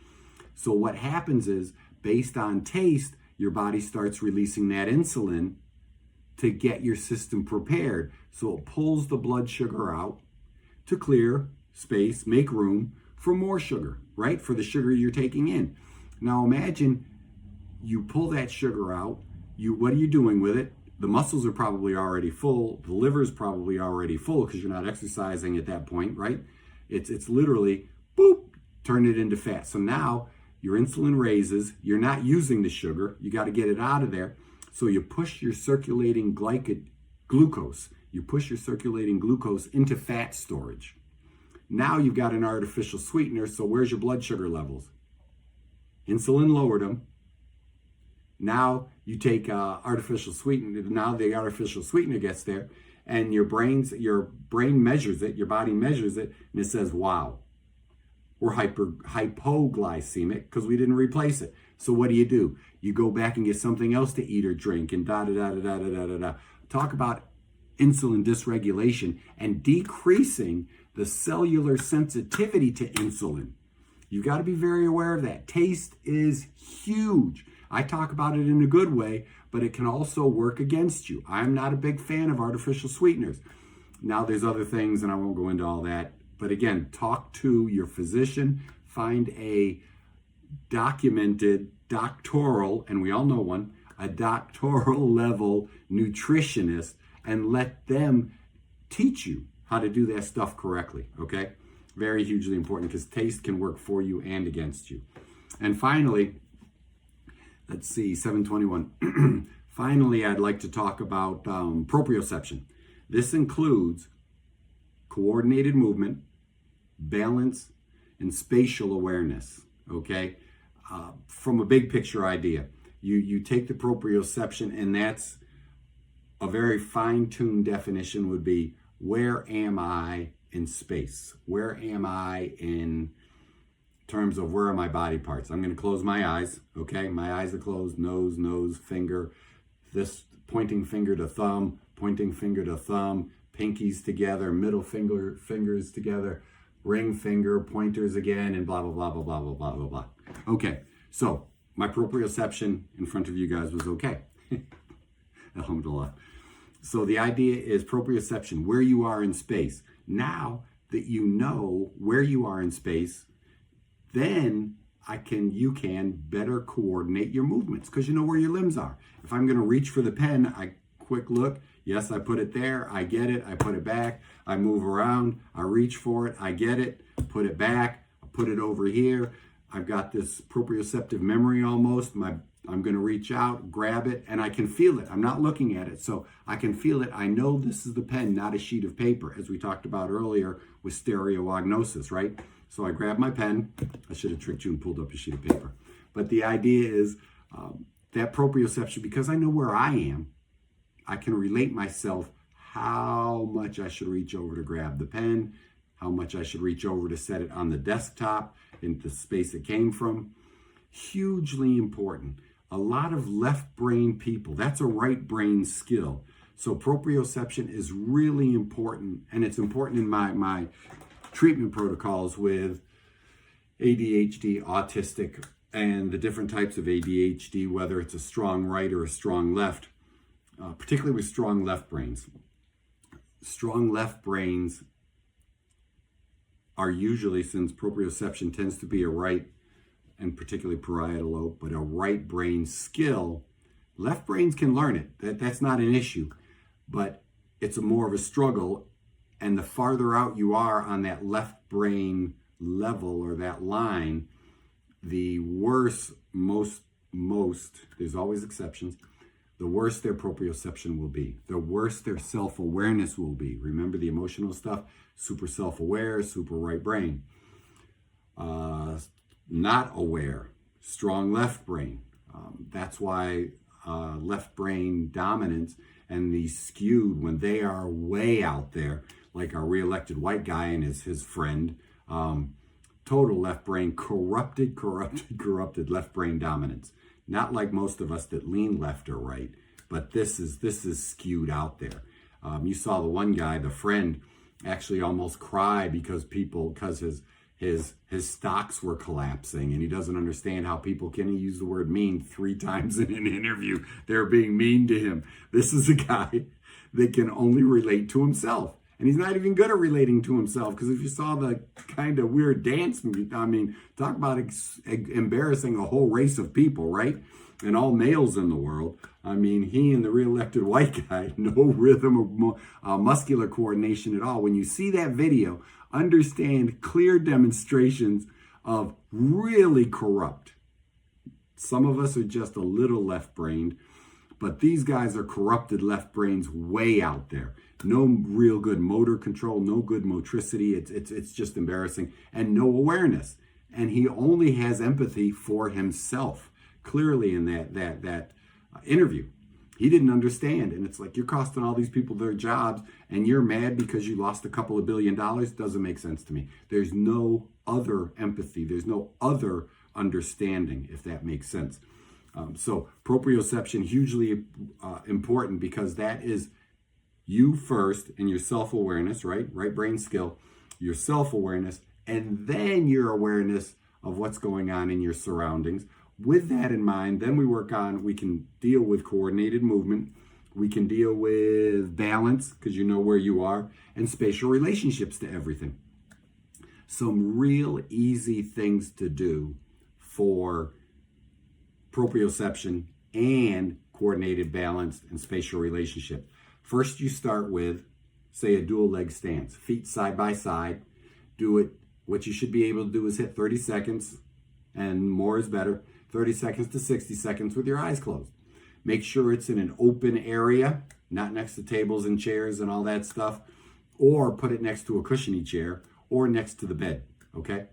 So what happens is, based on taste, your body starts releasing that insulin to get your system prepared. So it pulls the blood sugar out to clear space, make room for more sugar, right? For the sugar you're taking in. Now imagine you pull that sugar out. What are you doing with it? The muscles are probably already full. The liver is probably already full because you're not exercising at that point, right? It's literally, boop, turn it into fat. So now your insulin raises. You're not using the sugar. You got to get it out of there. So you push your circulating glucose. You push your circulating glucose into fat storage. Now you've got an artificial sweetener. So where's your blood sugar levels? Insulin lowered them. Now you take artificial sweetener. Now the artificial sweetener gets there, and your brain measures it. Your body measures it, and it says, "Wow, we're hypoglycemic because we didn't replace it." So what do? You go back and get something else to eat or drink, and da da da da da da da da. Talk about insulin dysregulation and decreasing the cellular sensitivity to insulin. You've got to be very aware of that. Taste is huge. I talk about it in a good way, but it can also work against you. I'm not a big fan of artificial sweeteners. Now there's other things, and I won't go into all that. But again, talk to your physician, find a documented doctoral, and we all know one, a doctoral level nutritionist, and let them teach you how to do that stuff correctly, okay? Very hugely important because taste can work for you and against you. And finally, let's see, 721. Finally, I'd like to talk about proprioception. This includes coordinated movement, balance, and spatial awareness, okay? From a big picture idea, you take the proprioception, and that's a very fine-tuned definition would be, where am I in space? Where am I in terms of where are my body parts? I'm going to close my eyes, okay? My eyes are closed, nose, finger, this pointing finger to thumb, pinkies together, middle fingers together, ring finger, pointers again, and blah, blah, blah, blah, blah, blah, blah, blah, blah. Okay, so my proprioception in front of you guys was okay. Alhamdulillah. So the idea is proprioception, where you are in space. Now that you know where you are in space, then you can better coordinate your movements because you know where your limbs are. If I'm going to reach for the pen, I quick look. Yes, I put it there. I get it. I put it back. I move around. I reach for it. I get it. Put it back. I put it over here. I've got this proprioceptive memory almost. I'm going to reach out, grab it, and I can feel it. I'm not looking at it, so I can feel it. I know this is the pen, not a sheet of paper, as we talked about earlier with stereoagnosis, right? So I grab my pen. I should have tricked you and pulled up a sheet of paper. But the idea is that proprioception, because I know where I am, I can relate myself how much I should reach over to grab the pen, how much I should reach over to set it on the desktop in the space it came from. Hugely important. A lot of left brain people, that's a right brain skill. So proprioception is really important, and it's important in my treatment protocols with ADHD, autistic, and the different types of ADHD, whether it's a strong right or a strong left, particularly with strong left brains. Strong left brains are usually, since proprioception tends to be a right and particularly parietal lobe, but a right brain skill. Left brains can learn it. That's not an issue, but it's more of a struggle. And the farther out you are on that left brain level or that line, the worse most, there's always exceptions, the worse their proprioception will be, the worse their self-awareness will be. Remember the emotional stuff? Super self-aware, super right brain. Not aware, strong left brain. That's why left brain dominance and the skewed, when they are way out there, like our reelected white guy and his friend, total left brain, corrupted left brain dominance. Not like most of us that lean left or right, but this is skewed out there. You saw the one guy, the friend, actually almost cry because his stocks were collapsing, and he doesn't understand how people can use the word mean 3 times in an interview. They're being mean to him. This is a guy that can only relate to himself. And he's not even good at relating to himself, because if you saw the kind of weird dance movie, I mean, talk about embarrassing a whole race of people, right? And all males in the world. I mean, he and the reelected white guy, no rhythm or muscular coordination at all. When you see that video, understand clear demonstrations of really corrupt. Some of us are just a little left-brained, but these guys are corrupted left brains way out there. No real good motor control, no good motricity. It's just embarrassing, and no awareness. And he only has empathy for himself. Clearly in that interview, he didn't understand. And it's like, you're costing all these people their jobs, and you're mad because you lost a couple of $1 billion. Doesn't make sense to me. There's no other empathy. There's no other understanding, if that makes sense. So proprioception, hugely important, because that is you first and your self-awareness, right? Right brain skill, your self-awareness, and then your awareness of what's going on in your surroundings. With that in mind, then we can deal with coordinated movement. We can deal with balance, because you know where you are, and spatial relationships to everything. Some real easy things to do for proprioception and coordinated balance and spatial relationship. First, you start with, say, a dual leg stance, feet side by side. Do it what you should be able to do is hit 30 seconds, and more is better, 30 seconds to 60 seconds with your eyes closed. Make sure it's in an open area, not next to tables and chairs and all that stuff, or put it next to a cushiony chair or next to the bed, okay?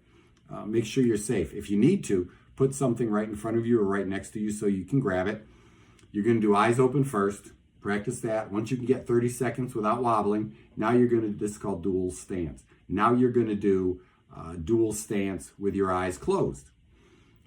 Make sure you're safe. If you need to, put something right in front of you or right next to you so you can grab it. You're going to do eyes open first. Practice that. Once you can get 30 seconds without wobbling, now you're going to, this is called dual stance. Now you're going to do dual stance with your eyes closed.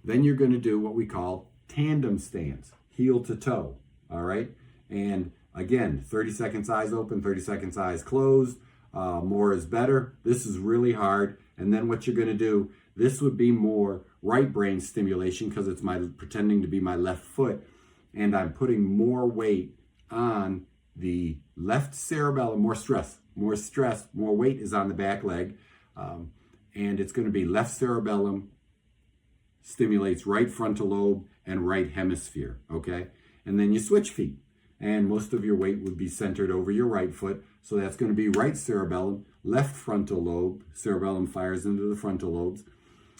Then you're going to do what we call tandem stance, heel to toe, all right? And again, 30 seconds eyes open, 30 seconds eyes closed. More is better. This is really hard. And then what you're going to do, this would be more right brain stimulation because it's pretending to be my left foot, and I'm putting more weight on the left cerebellum, more stress, more weight is on the back leg, and it's going to be left cerebellum stimulates right frontal lobe and right hemisphere, okay? And then you switch feet, and most of your weight would be centered over your right foot, so that's going to be right cerebellum, left frontal lobe, cerebellum fires into the frontal lobes,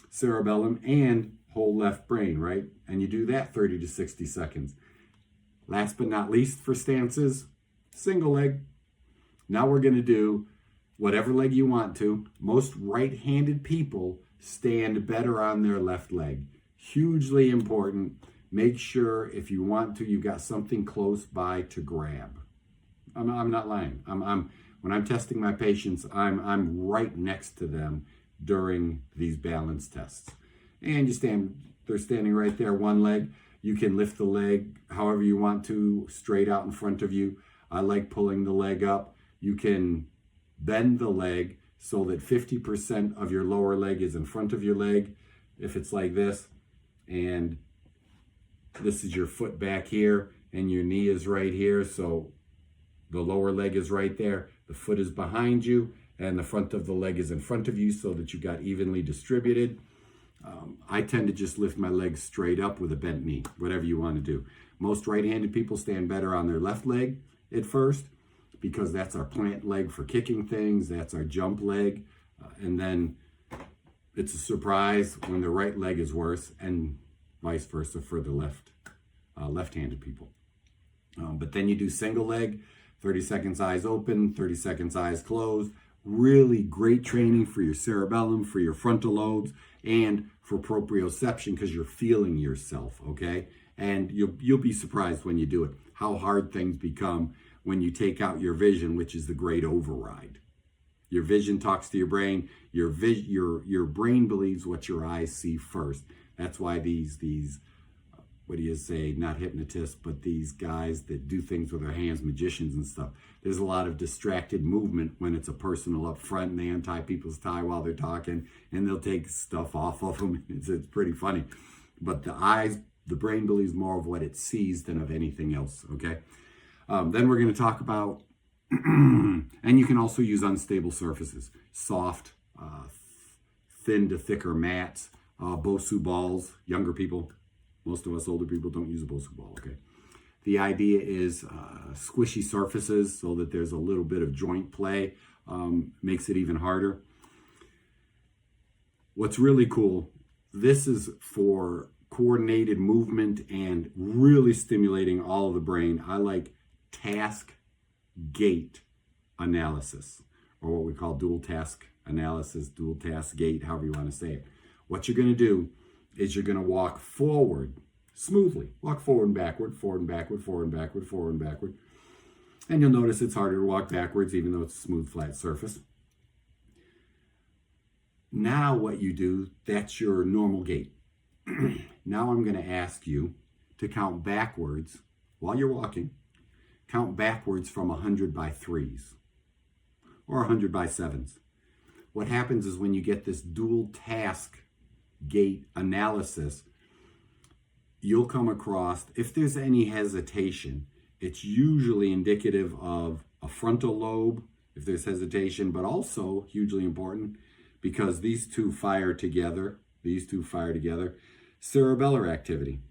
cerebellum and whole left brain, right? And you do that 30 to 60 seconds. Last but not least for stances, single leg. Now we're going to do whatever leg you want to. Most right-handed people stand better on their left leg. Hugely important. Make sure if you want to, you've got something close by to grab. I'm not lying. When I'm testing my patients, I'm right next to them during these balance tests. And they're standing right there, one leg. You can lift the leg however you want to, straight out in front of you. I like pulling the leg up. You can bend the leg so that 50% of your lower leg is in front of your leg, if it's like this. And this is your foot back here, and your knee is right here. So the lower leg is right there. The foot is behind you, and the front of the leg is in front of you so that you got evenly distributed. I tend to just lift my legs straight up with a bent knee, whatever you want to do. Most right-handed people stand better on their left leg at first because that's our plant leg for kicking things. That's our jump leg. And then it's a surprise when the right leg is worse, and vice versa for the left-handed people. But then you do single leg, 30 seconds eyes open, 30 seconds eyes closed. Really great training for your cerebellum, for your frontal lobes, and for proprioception because you're feeling yourself, okay? And you'll be surprised when you do it, how hard things become when you take out your vision, which is the great override. Your vision talks to your brain. Your brain believes what your eyes see first. That's why these what do you say, not hypnotists, but these guys that do things with their hands, magicians and stuff. There's a lot of distracted movement when it's a personal up front, and they untie people's tie while they're talking, and they'll take stuff off of them. It's pretty funny. But the brain believes more of what it sees than of anything else, okay? Then we're going to talk about, and you can also use unstable surfaces, soft, thin to thicker mats, Bosu balls, younger people. Most of us older people don't use a Bosu ball, okay? The idea is squishy surfaces so that there's a little bit of joint play, makes it even harder. What's really cool, this is for coordinated movement and really stimulating all of the brain. I like task gait analysis, or what we call dual task analysis, dual task gait, however you want to say it. What you're going to do is you're going to walk forward smoothly. Walk forward and backward, forward and backward, forward and backward, forward and backward. And you'll notice it's harder to walk backwards even though it's a smooth, flat surface. Now what you do, that's your normal gait. Now I'm going to ask you to count backwards while you're walking. Count backwards from 100 by 3s or 100 by 7s. What happens is when you get this dual task gait analysis, you'll come across, if there's any hesitation, it's usually indicative of a frontal lobe, if there's hesitation, but also hugely important because these two fire together, cerebellar activity,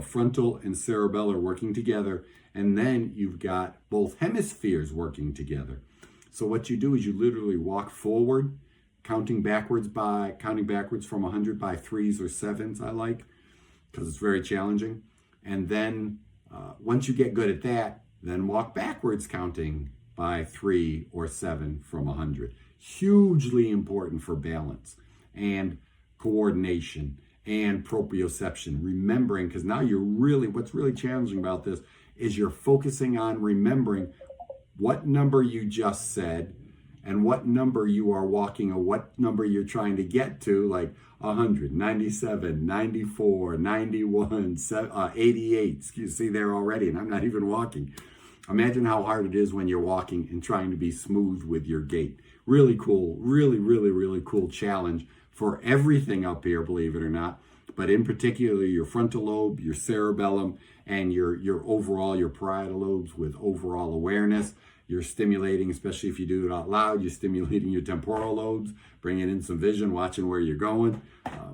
frontal and cerebellar working together, and then you've got both hemispheres working together. So what you do is you literally walk forward, counting backwards from 100 by 3s or 7s I like, because it's very challenging. And then once you get good at that, then walk backwards counting by 3 or 7 from 100. Hugely important for balance and coordination and proprioception. Remembering, because now what's really challenging about this is you're focusing on remembering what number you just said and what number you are walking or what number you're trying to get to, like 100, 97, 94, 91, 88. See there already, and I'm not even walking. Imagine how hard it is when you're walking and trying to be smooth with your gait. Really cool, really cool challenge for everything up here, believe it or not, but in particular your frontal lobe, your cerebellum, and your overall, your parietal lobes with overall awareness. You're stimulating, especially if you do it out loud, you're stimulating your temporal lobes, bringing in some vision, watching where you're going,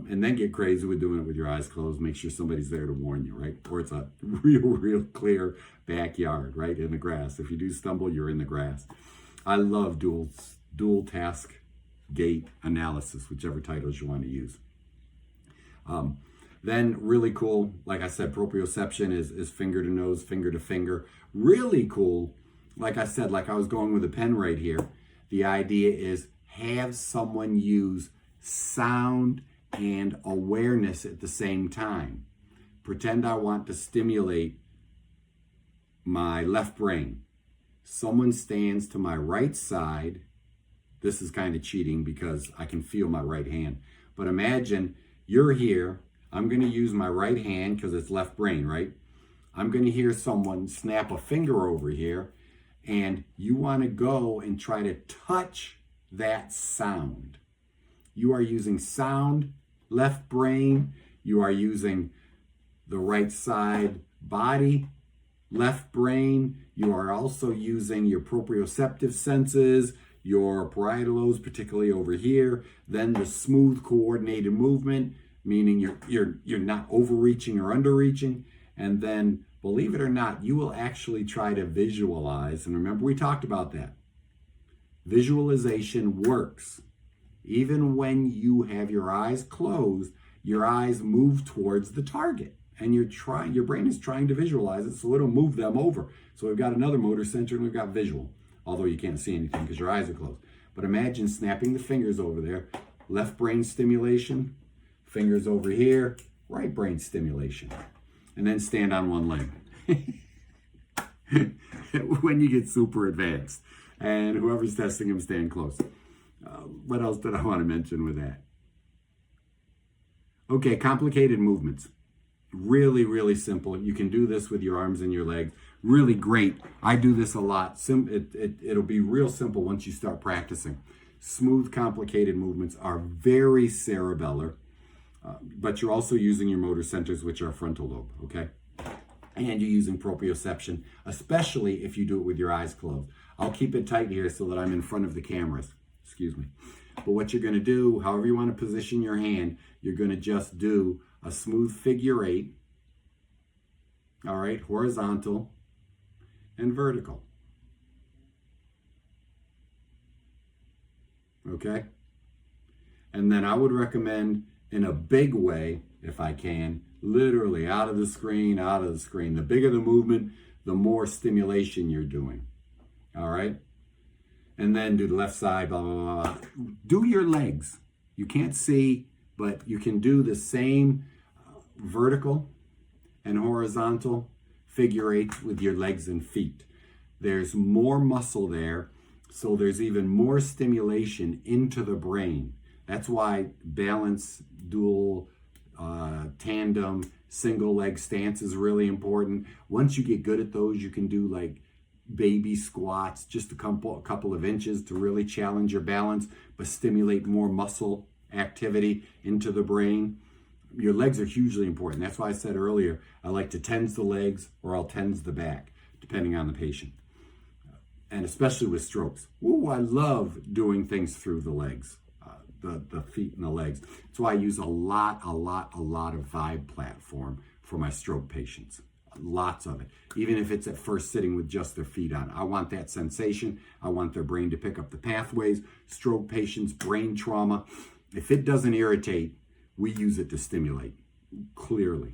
and then get crazy with doing it with your eyes closed. Make sure somebody's there to warn you, right? Or it's a real clear backyard, right, in the grass. If you do stumble, you're in the grass. I love dual task gait analysis, whichever titles you want to use. Then really cool, like I said, proprioception is finger to nose, finger to finger. Really cool, like I said, like I was going with a pen right here. The idea is have someone use sound and awareness at the same time. Pretend I want to stimulate my left brain. Someone stands to my right side. This is kind of cheating because I can feel my right hand. But imagine you're here. I'm going to use my right hand because it's left brain, right? I'm going to hear someone snap a finger over here, and you want to go and try to touch that sound. You are using sound, left brain. You are using the right side body, left brain. You are also using your proprioceptive senses, your parietal lobes, particularly over here. Then the smooth, coordinated movement, meaning you're not overreaching or underreaching. And then, believe it or not, you will actually try to visualize. And remember, we talked about that. Visualization works. Even when you have your eyes closed, your eyes move towards the target. And your brain is trying to visualize it, so it'll move them over. So we've got another motor center and we've got visual, although you can't see anything because your eyes are closed. But imagine snapping the fingers over there, left brain stimulation, fingers over here, right brain stimulation, and then stand on one leg. When you get super advanced, and whoever's testing them, stand close. What else did I want to mention with that? Okay, complicated movements. Really simple. You can do this with your arms and your legs. Really great. I do this a lot. It'll be real simple once you start practicing. Smooth, complicated movements are very cerebellar, but you're also using your motor centers, which are frontal lobe, okay? And you're using proprioception, especially if you do it with your eyes closed. I'll keep it tight here so that I'm in front of the cameras. Excuse me. But what you're going to do, however you want to position your hand, you're going to just do a smooth figure 8, all right, horizontal and vertical, okay? And then I would recommend, in a big way, if I can, literally out of the screen. The bigger the movement, the more stimulation you're doing, all right? And then do the left side, blah, blah, blah. Do your legs. You can't see, but you can do the same vertical and horizontal figure 8 with your legs and feet. There's more muscle there, so there's even more stimulation into the brain. That's why balance, dual, tandem, single leg stance is really important. Once you get good at those, you can do like baby squats, just a couple of inches to really challenge your balance, but stimulate more muscle activity into the brain. Your legs are hugely important. That's why I said earlier, I like to tens the legs or I'll tens the back, depending on the patient. And especially with strokes. Ooh, I love doing things through the legs, the feet and the legs. That's why I use a lot of Vibe platform for my stroke patients. lots of it. Even if it's at first sitting with just their feet on. I want that sensation. I want their brain to pick up the pathways. Stroke patients, brain trauma. If it doesn't irritate, we use it to stimulate, clearly.